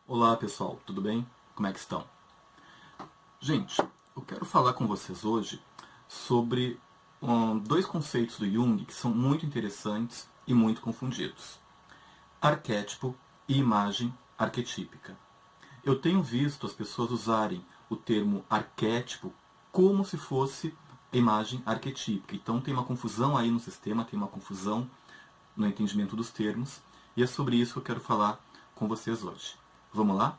Olá pessoal, tudo bem? Como é que estão? Gente, eu quero falar com vocês hoje sobre dois conceitos do Jung que são muito interessantes e muito confundidos: arquétipo e imagem arquetípica. Eu tenho visto as pessoas usarem o termo arquétipo como se fosse imagem arquetípica. Então tem uma confusão aí no sistema, tem uma confusão no entendimento dos termos, e é sobre isso que eu quero falar com vocês hoje. Vamos lá?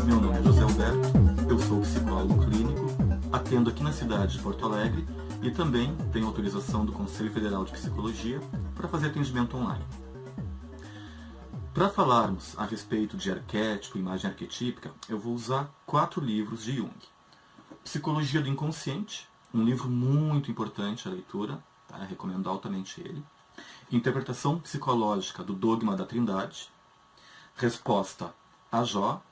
Meu nome é José Alberto, eu sou psicólogo clínico, atendo aqui na cidade de Porto Alegre e também tenho autorização do Conselho Federal de Psicologia para fazer atendimento online. Para falarmos a respeito de arquétipo e imagem arquetípica, eu vou usar 4 livros de Jung. Psicologia do Inconsciente, um livro muito importante a leitura, tá? Eu recomendo altamente ele. Interpretação Psicológica do Dogma da Trindade, Resposta a Jó,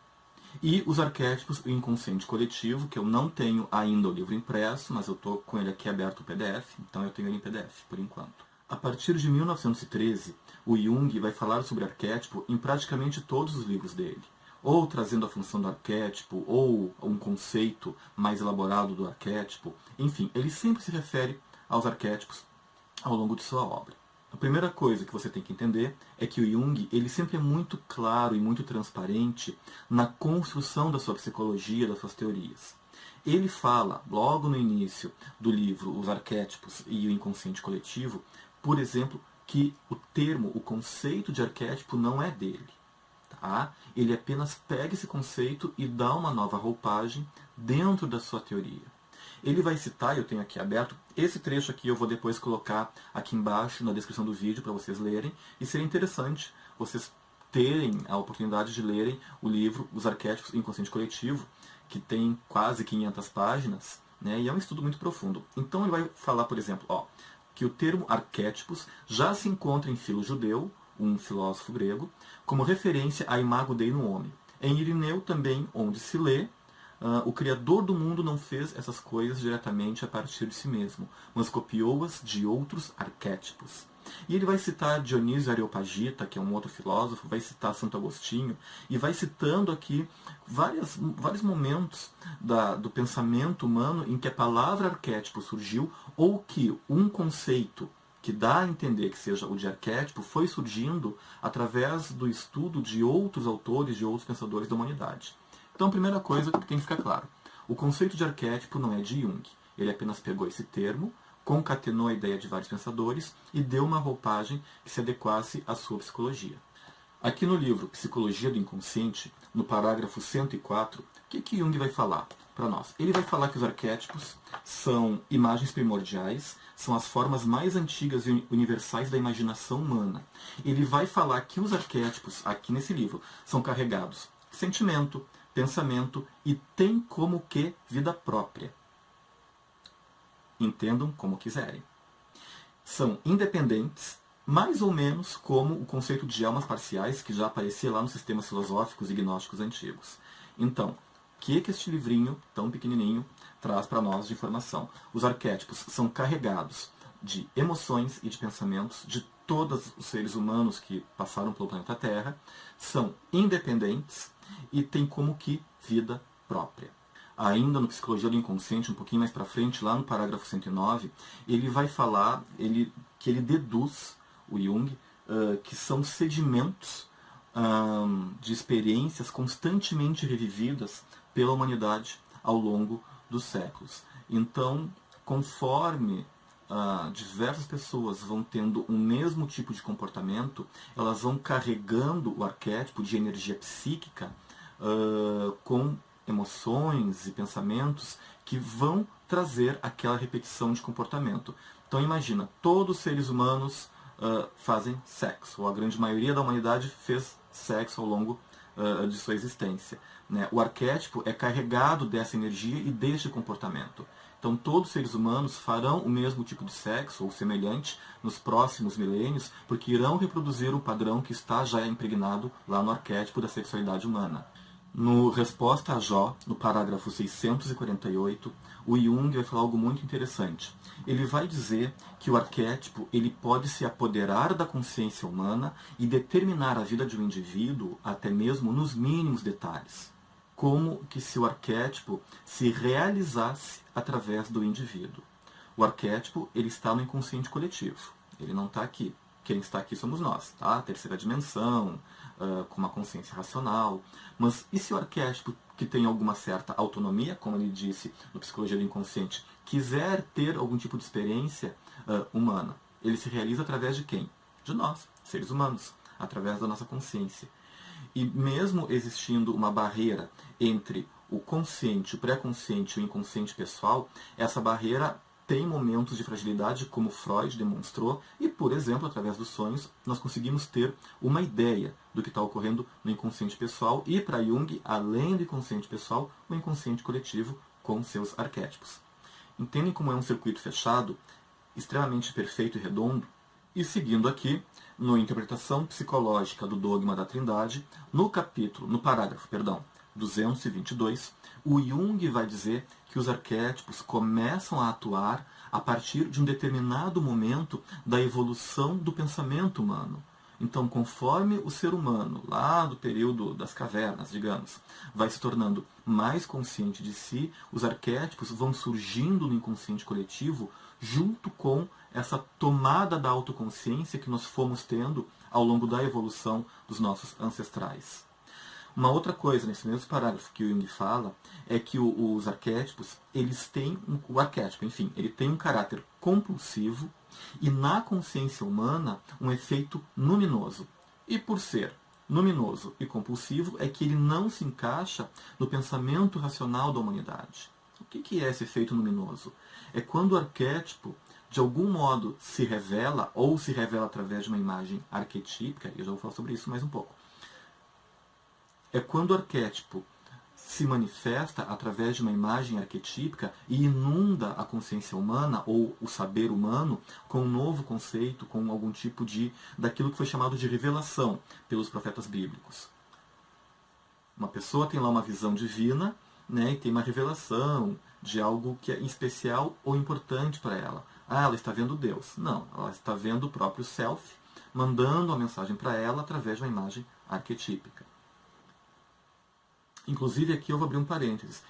e Os Arquétipos e o Inconsciente Coletivo, que eu não tenho ainda o livro impresso, mas eu estou com ele aqui aberto o PDF, então eu tenho ele em PDF por enquanto. A partir de 1913, o Jung vai falar sobre arquétipo em praticamente todos os livros dele, ou trazendo a função do arquétipo, ou um conceito mais elaborado do arquétipo. Enfim, ele sempre se refere aos arquétipos ao longo de sua obra. A primeira coisa que você tem que entender é que o Jung ele sempre é muito claro e muito transparente na construção da sua psicologia, das suas teorias. Ele fala, logo no início do livro Os Arquétipos e o Inconsciente Coletivo, por exemplo, que o termo, o conceito de arquétipo não é dele. Tá? Ele apenas pega esse conceito e dá uma nova roupagem dentro da sua teoria. Ele vai citar, eu tenho aqui aberto, esse trecho aqui eu vou depois colocar aqui embaixo na descrição do vídeo para vocês lerem, e seria interessante vocês terem a oportunidade de lerem o livro Os Arquétipos e o Inconsciente Coletivo, que tem quase 500 páginas, né, e é um estudo muito profundo. Então ele vai falar, por exemplo, que o termo arquétipos já se encontra em Filo Judeu, um filósofo grego, como referência a imago Dei no homem. Em Irineu também, onde se lê, o Criador do mundo não fez essas coisas diretamente a partir de si mesmo, mas copiou-as de outros arquétipos. E ele vai citar Dionísio Areopagita, que é um outro filósofo, vai citar Santo Agostinho, e vai citando aqui vários momentos do pensamento humano em que a palavra arquétipo surgiu, ou que um conceito que dá a entender que seja o de arquétipo foi surgindo através do estudo de outros autores, de outros pensadores da humanidade. Então, a primeira coisa que tem que ficar claro: o conceito de arquétipo não é de Jung. Ele apenas pegou esse termo, concatenou a ideia de vários pensadores e deu uma roupagem que se adequasse à sua psicologia. Aqui no livro Psicologia do Inconsciente, no parágrafo 104, o que Jung vai falar para nós? Ele vai falar que os arquétipos são imagens primordiais, são as formas mais antigas e universais da imaginação humana. Ele vai falar que os arquétipos, aqui nesse livro, são carregados de sentimento, pensamento e têm como que vida própria. Entendam como quiserem. São independentes, mais ou menos como o conceito de almas parciais que já aparecia lá nos sistemas filosóficos e gnósticos antigos. Então, o que este livrinho tão pequenininho traz para nós de informação? Os arquétipos são carregados de emoções e de pensamentos de todos os seres humanos que passaram pelo planeta Terra, são independentes e têm como que vida própria. Ainda no Psicologia do Inconsciente, um pouquinho mais para frente, lá no parágrafo 109, ele vai falar que ele deduz, o Jung, que são sedimentos de experiências constantemente revividas pela humanidade ao longo dos séculos. Então, conforme diversas pessoas vão tendo o mesmo tipo de comportamento, elas vão carregando o arquétipo de energia psíquica com emoções e pensamentos que vão trazer aquela repetição de comportamento. Então imagina, todos os seres humanos fazem sexo, ou a grande maioria da humanidade fez sexo ao longo de sua existência. Né? O arquétipo é carregado dessa energia e deste comportamento. Então todos os seres humanos farão o mesmo tipo de sexo, ou semelhante, nos próximos milênios, porque irão reproduzir o padrão que está já impregnado lá no arquétipo da sexualidade humana. No Resposta a Jó, no parágrafo 648, o Jung vai falar algo muito interessante. Ele vai dizer que o arquétipo ele pode se apoderar da consciência humana e determinar a vida de um indivíduo até mesmo nos mínimos detalhes, como que se o arquétipo se realizasse através do indivíduo. O arquétipo ele está no inconsciente coletivo, ele não está aqui. Quem está aqui somos nós, tá? A terceira dimensão, com uma consciência racional. Mas e se o arquétipo, que tem alguma certa autonomia, como ele disse no Psicologia do Inconsciente, quiser ter algum tipo de experiência humana? Ele se realiza através de quem? De nós, seres humanos, através da nossa consciência. E mesmo existindo uma barreira entre o consciente, o pré-consciente e o inconsciente pessoal, essa barreira tem momentos de fragilidade, como Freud demonstrou, e, por exemplo, através dos sonhos, nós conseguimos ter uma ideia do que está ocorrendo no inconsciente pessoal e, para Jung, além do inconsciente pessoal, o inconsciente coletivo com seus arquétipos. Entendem como é um circuito fechado, extremamente perfeito e redondo? E seguindo aqui, no Interpretação Psicológica do Dogma da Trindade, no parágrafo 222, o Jung vai dizer que os arquétipos começam a atuar a partir de um determinado momento da evolução do pensamento humano. Então, conforme o ser humano, lá do período das cavernas, digamos, vai se tornando mais consciente de si, os arquétipos vão surgindo no inconsciente coletivo junto com essa tomada da autoconsciência que nós fomos tendo ao longo da evolução dos nossos ancestrais. Uma outra coisa nesse mesmo parágrafo que o Jung fala é que os arquétipos, eles têm ele tem um caráter compulsivo e na consciência humana um efeito luminoso. E por ser luminoso e compulsivo é que ele não se encaixa no pensamento racional da humanidade. O que é esse efeito luminoso? É quando o arquétipo de algum modo se revela ou se revela através de uma imagem arquetípica, e eu já vou falar sobre isso mais um pouco. É quando o arquétipo se manifesta através de uma imagem arquetípica e inunda a consciência humana ou o saber humano com um novo conceito, com algum tipo daquilo que foi chamado de revelação pelos profetas bíblicos. Uma pessoa tem lá uma visão divina, né, e tem uma revelação de algo que é especial ou importante para ela. Ela está vendo Deus. Não, ela está vendo o próprio Self, mandando a mensagem para ela através de uma imagem arquetípica. Inclusive, aqui eu vou abrir um parênteses.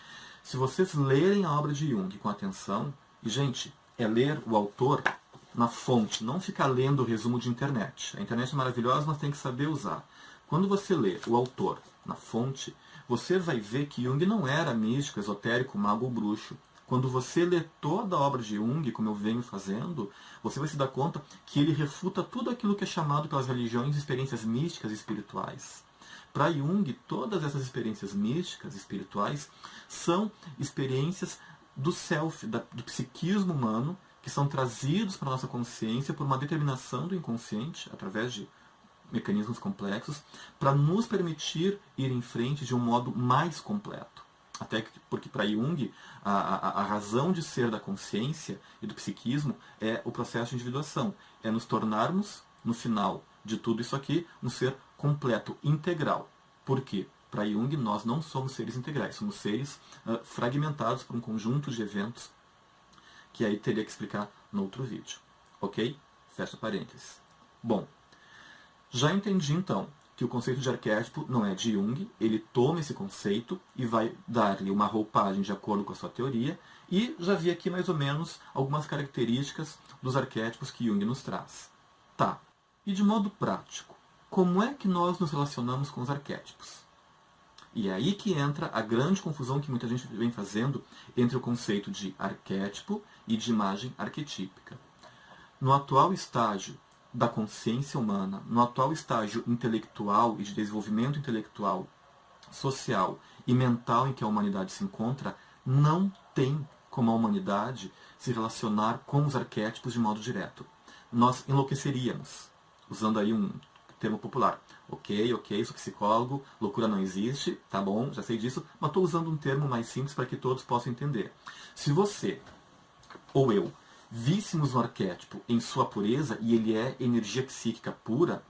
Se vocês lerem a obra de Jung com atenção, e, gente, é ler o autor na fonte, não ficar lendo o resumo de internet. A internet é maravilhosa, mas tem que saber usar. Quando você lê o autor na fonte, você vai ver que Jung não era místico, esotérico, mago ou bruxo. Quando você lê toda a obra de Jung, como eu venho fazendo, você vai se dar conta que ele refuta tudo aquilo que é chamado pelas religiões de experiências místicas e espirituais. Para Jung, todas essas experiências místicas, espirituais, são experiências do self, do psiquismo humano, que são trazidos para a nossa consciência por uma determinação do inconsciente, através de mecanismos complexos, para nos permitir ir em frente de um modo mais completo. Até porque para Jung, a razão de ser da consciência e do psiquismo é o processo de individuação. É nos tornarmos, no final de tudo isso aqui, um ser completo, integral. Por quê? Para Jung, nós não somos seres integrais, somos seres fragmentados por um conjunto de eventos que aí teria que explicar no outro vídeo. Ok? Fecha parênteses. Bom, já entendi então que o conceito de arquétipo não é de Jung, ele toma esse conceito e vai dar-lhe uma roupagem de acordo com a sua teoria, e já vi aqui mais ou menos algumas características dos arquétipos que Jung nos traz. Tá, e de modo prático, como é que nós nos relacionamos com os arquétipos? E é aí que entra a grande confusão que muita gente vem fazendo entre o conceito de arquétipo e de imagem arquetípica. No atual estágio da consciência humana, no atual estágio intelectual e de desenvolvimento intelectual, social e mental em que a humanidade se encontra, não tem como a humanidade se relacionar com os arquétipos de modo direto. Nós enlouqueceríamos, usando aí um termo popular. Ok, sou psicólogo, loucura não existe, tá bom, já sei disso, mas estou usando um termo mais simples para que todos possam entender. Se você ou eu víssemos um arquétipo em sua pureza, e ele é energia psíquica pura,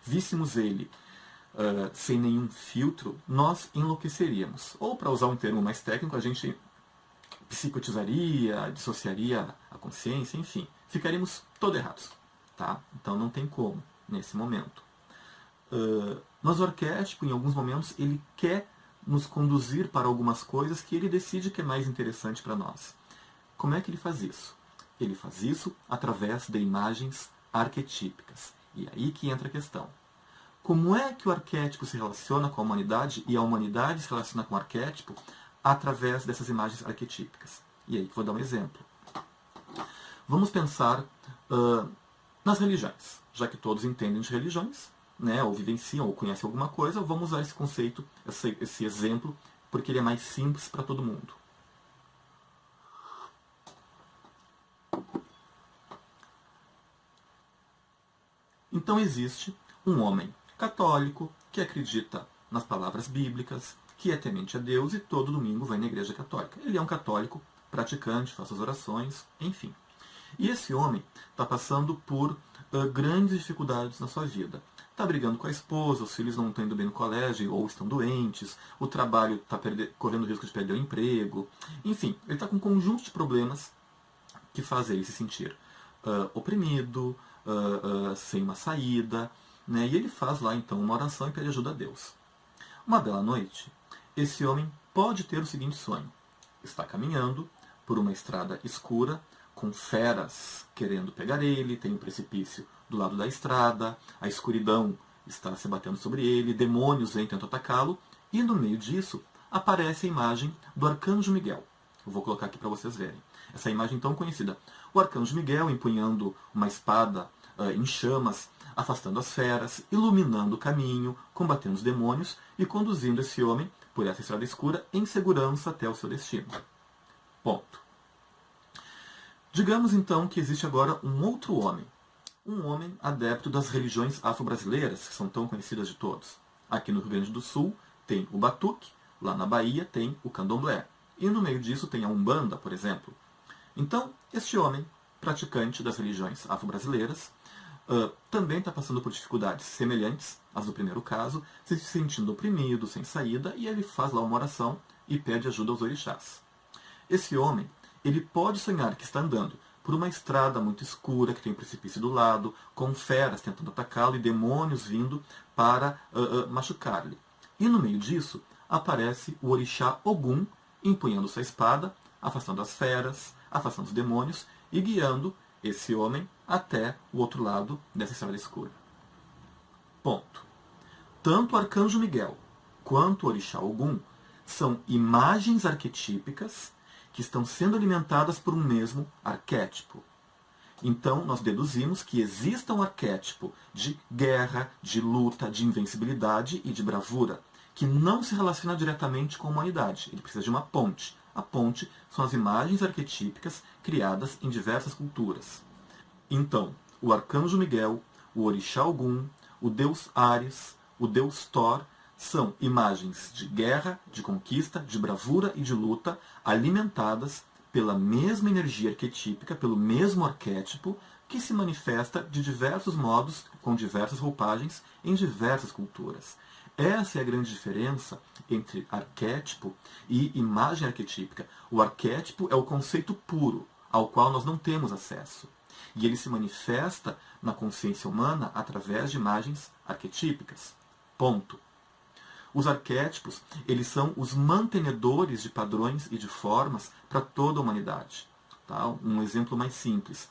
víssemos ele sem nenhum filtro, nós enlouqueceríamos. Ou, para usar um termo mais técnico, a gente psicotizaria, dissociaria a consciência, enfim, ficaríamos todo errados. Tá? Então não tem como, nesse momento. Mas o arquétipo, em alguns momentos, ele quer nos conduzir para algumas coisas que ele decide que é mais interessante para nós. Como é que ele faz isso? Ele faz isso através de imagens arquetípicas. E é aí que entra a questão. Como é que o arquétipo se relaciona com a humanidade e a humanidade se relaciona com o arquétipo através dessas imagens arquetípicas? E aí que vou dar um exemplo. Vamos pensar nas religiões. Já que todos entendem de religiões, né, ou vivenciam ou conhecem alguma coisa, vamos usar esse conceito, esse exemplo, porque ele é mais simples para todo mundo. Então existe um homem católico que acredita nas palavras bíblicas, que é temente a Deus e todo domingo vai na igreja católica. Ele é um católico praticante, faz as orações, enfim. E esse homem está passando por grandes dificuldades na sua vida. Está brigando com a esposa, os filhos não estão indo bem no colégio ou estão doentes, o trabalho está correndo o risco de perder o emprego. Enfim, ele está com um conjunto de problemas que faz ele se sentir oprimido, sem uma saída, né? E ele faz lá então uma oração e pede ajuda a Deus. Uma bela noite, esse homem pode ter o seguinte sonho. Está caminhando por uma estrada escura, com feras querendo pegar ele, tem um precipício do lado da estrada, a escuridão está se batendo sobre ele, demônios vêm tentar atacá-lo, e no meio disso aparece a imagem do Arcanjo Miguel. Eu vou colocar aqui para vocês verem. Essa imagem tão conhecida. O Arcanjo Miguel empunhando uma espada em chamas, afastando as feras, iluminando o caminho, combatendo os demônios e conduzindo esse homem por essa estrada escura em segurança até o seu destino. Ponto. Digamos então que existe agora um outro homem. Um homem adepto das religiões afro-brasileiras, que são tão conhecidas de todos. Aqui no Rio Grande do Sul tem o Batuque, lá na Bahia tem o Candomblé. E no meio disso tem a Umbanda, por exemplo. Então, este homem, praticante das religiões afro-brasileiras, também está passando por dificuldades semelhantes às do primeiro caso, se sentindo oprimido, sem saída, e ele faz lá uma oração e pede ajuda aos orixás. Esse homem, ele pode sonhar que está andando por uma estrada muito escura, que tem um precipício do lado, com feras tentando atacá-lo e demônios vindo para machucar-lhe. E no meio disso, aparece o orixá Ogum, empunhando sua espada, afastando as feras, afastando os demônios e guiando esse homem até o outro lado dessa estrada escura. Ponto. Tanto o Arcanjo Miguel quanto o orixá Ogum são imagens arquetípicas que estão sendo alimentadas por um mesmo arquétipo. Então, nós deduzimos que exista um arquétipo de guerra, de luta, de invencibilidade e de bravura, que não se relaciona diretamente com a humanidade. Ele precisa de uma ponte. A ponte são as imagens arquetípicas criadas em diversas culturas. Então, o Arcanjo Miguel, o Orixá Ogum, o Deus Ares, o Deus Thor, são imagens de guerra, de conquista, de bravura e de luta, alimentadas pela mesma energia arquetípica, pelo mesmo arquétipo, que se manifesta de diversos modos, com diversas roupagens, em diversas culturas. Essa é a grande diferença entre arquétipo e imagem arquetípica. O arquétipo é o conceito puro, ao qual nós não temos acesso. E ele se manifesta na consciência humana através de imagens arquetípicas. Ponto. Os arquétipos, eles são os mantenedores de padrões e de formas para toda a humanidade. Tá? Um exemplo mais simples.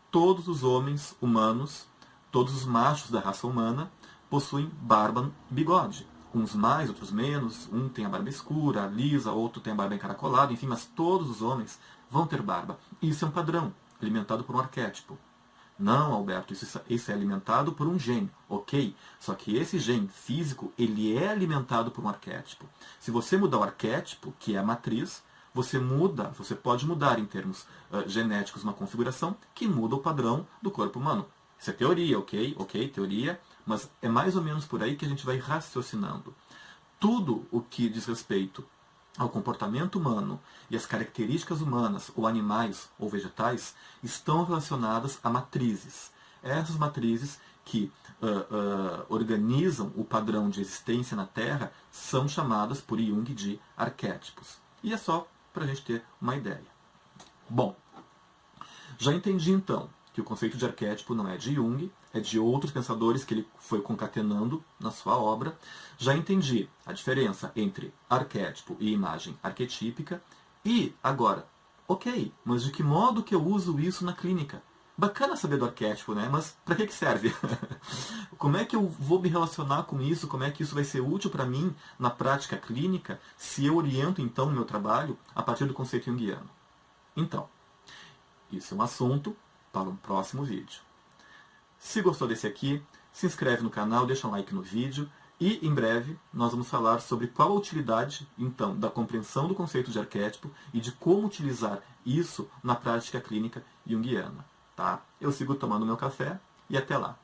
Todos os homens humanos, todos os machos da raça humana, possuem barba e bigode. Uns mais, outros menos. Um tem a barba escura, lisa, outro tem a barba encaracolada, enfim, mas todos os homens vão ter barba. Isso é um padrão, alimentado por um arquétipo. Não, Alberto, isso é alimentado por um gene, ok? Só que esse gene físico, ele é alimentado por um arquétipo. Se você mudar o arquétipo, que é a matriz, você pode mudar em termos genéticos uma configuração que muda o padrão do corpo humano. Isso é teoria, ok? Ok, teoria, mas é mais ou menos por aí que a gente vai raciocinando. Tudo o que diz respeito ao comportamento humano e as características humanas, ou animais, ou vegetais, estão relacionadas a matrizes. Essas matrizes que organizam o padrão de existência na Terra são chamadas por Jung de arquétipos. E é só para a gente ter uma ideia. Bom, já entendi então que o conceito de arquétipo não é de Jung, é de outros pensadores que ele foi concatenando na sua obra. Já entendi a diferença entre arquétipo e imagem arquetípica. E agora, ok, mas de que modo que eu uso isso na clínica? Bacana saber do arquétipo, né? Mas para que serve? Como é que eu vou me relacionar com isso? Como é que isso vai ser útil para mim na prática clínica se eu oriento então o meu trabalho a partir do conceito junguiano? Então, isso é um assunto para um próximo vídeo. Se gostou desse aqui, se inscreve no canal, deixa um like no vídeo e, em breve, nós vamos falar sobre qual a utilidade, então, da compreensão do conceito de arquétipo e de como utilizar isso na prática clínica junguiana. Tá? Eu sigo tomando meu café e até lá.